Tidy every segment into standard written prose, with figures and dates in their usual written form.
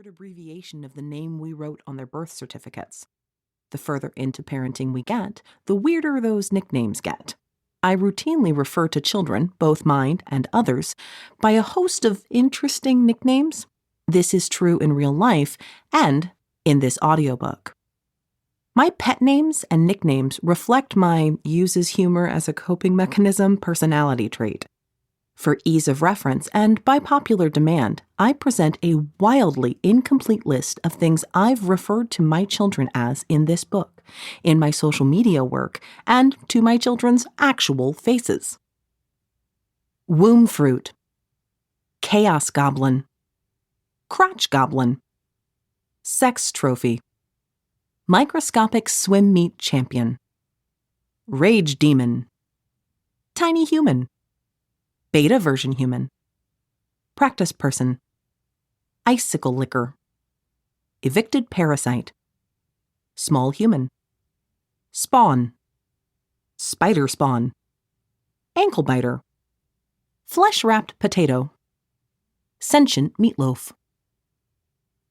short abbreviation of the name we wrote on their birth certificates. The further into parenting we get, the weirder those nicknames get. I routinely refer to children, both mine and others, by a host of interesting nicknames. This is true in real life and in this audiobook. My pet names and nicknames reflect my uses humor as a coping mechanism personality trait. For ease of reference and by popular demand, I present a wildly incomplete list of things I've referred to my children as in this book, in my social media work, and to my children's actual faces. Womb fruit, chaos goblin, crotch goblin, sex trophy, microscopic swim meet champion, rage demon, tiny human, beta version human, practice person, icicle licker, evicted parasite, small human, spawn, spider spawn, ankle biter, flesh-wrapped potato, sentient meatloaf.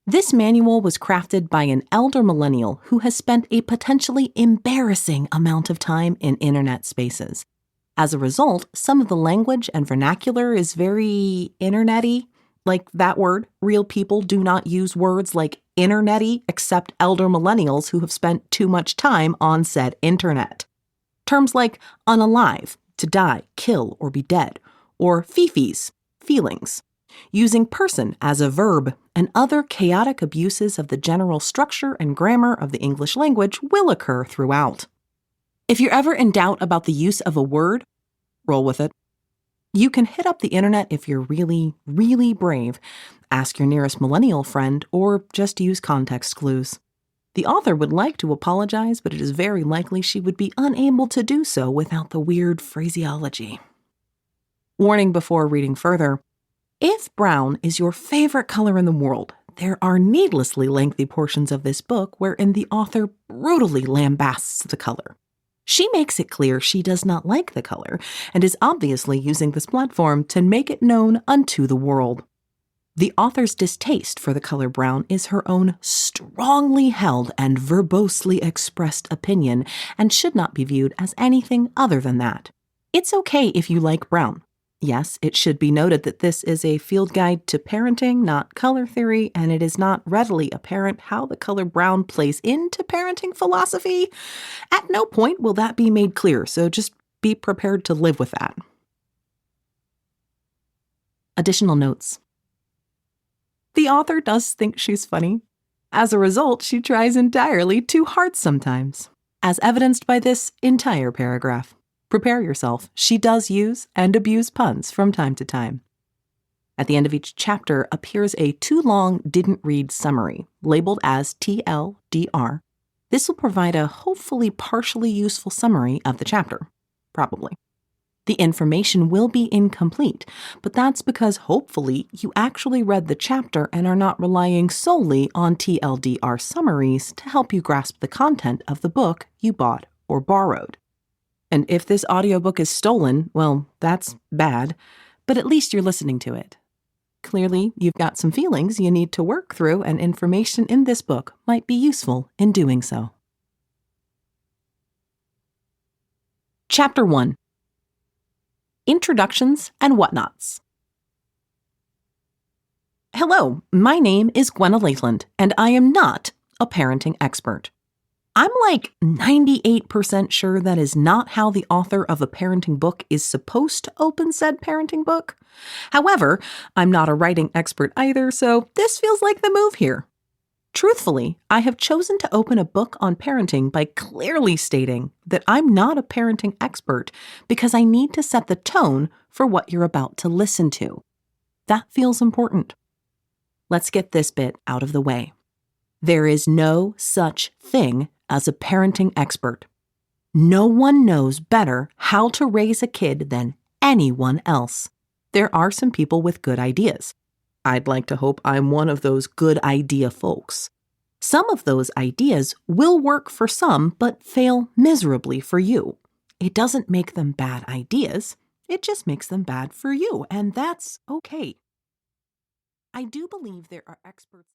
This manual was crafted by an elder millennial who has spent a potentially embarrassing amount of time in internet spaces. As a result, some of the language and vernacular is very internet-y. Like that word, real people do not use words like internet-y except elder millennials who have spent too much time on said internet. Terms like unalive, to die, kill, or be dead, or fifis, feelings, using person as a verb, and other chaotic abuses of the general structure and grammar of the English language will occur throughout. If you're ever in doubt about the use of a word, roll with it. You can hit up the internet if you're really, really brave, ask your nearest millennial friend, or just use context clues. The author would like to apologize, but it is very likely she would be unable to do so without the weird phraseology. Warning before reading further. If brown is your favorite color in the world, there are needlessly lengthy portions of this book wherein the author brutally lambasts the color. She makes it clear she does not like the color and is obviously using this platform to make it known unto the world. The author's distaste for the color brown is her own strongly held and verbosely expressed opinion and should not be viewed as anything other than that. It's okay if you like brown. Yes, it should be noted that this is a field guide to parenting, not color theory, and it is not readily apparent how the color brown plays into parenting philosophy. At no point will that be made clear, so just be prepared to live with that. Additional notes. The author does think she's funny. As a result, she tries entirely too hard sometimes, as evidenced by this entire paragraph. Prepare yourself. She does use and abuse puns from time to time. At the end of each chapter appears a too long didn't read summary, labeled as TLDR. This will provide a hopefully partially useful summary of the chapter. Probably. The information will be incomplete, but that's because hopefully you actually read the chapter and are not relying solely on TLDR summaries to help you grasp the content of the book you bought or borrowed. And if this audiobook is stolen, well, that's bad, but at least you're listening to it. Clearly, you've got some feelings you need to work through, and information in this book might be useful in doing so. Chapter 1. Introductions and Whatnots. Hello, my name is Gwenna Laithland, and I am not a parenting expert. I'm like 98% sure that is not how the author of a parenting book is supposed to open said parenting book. However, I'm not a writing expert either, so this feels like the move here. Truthfully, I have chosen to open a book on parenting by clearly stating that I'm not a parenting expert because I need to set the tone for what you're about to listen to. That feels important. Let's get this bit out of the way. There is no such thing as a parenting expert. No one knows better how to raise a kid than anyone else. There are some people with good ideas. I'd like to hope I'm one of those good idea folks. Some of those ideas will work for some, but fail miserably for you. It doesn't make them bad ideas. It just makes them bad for you, and that's okay. I do believe there are experts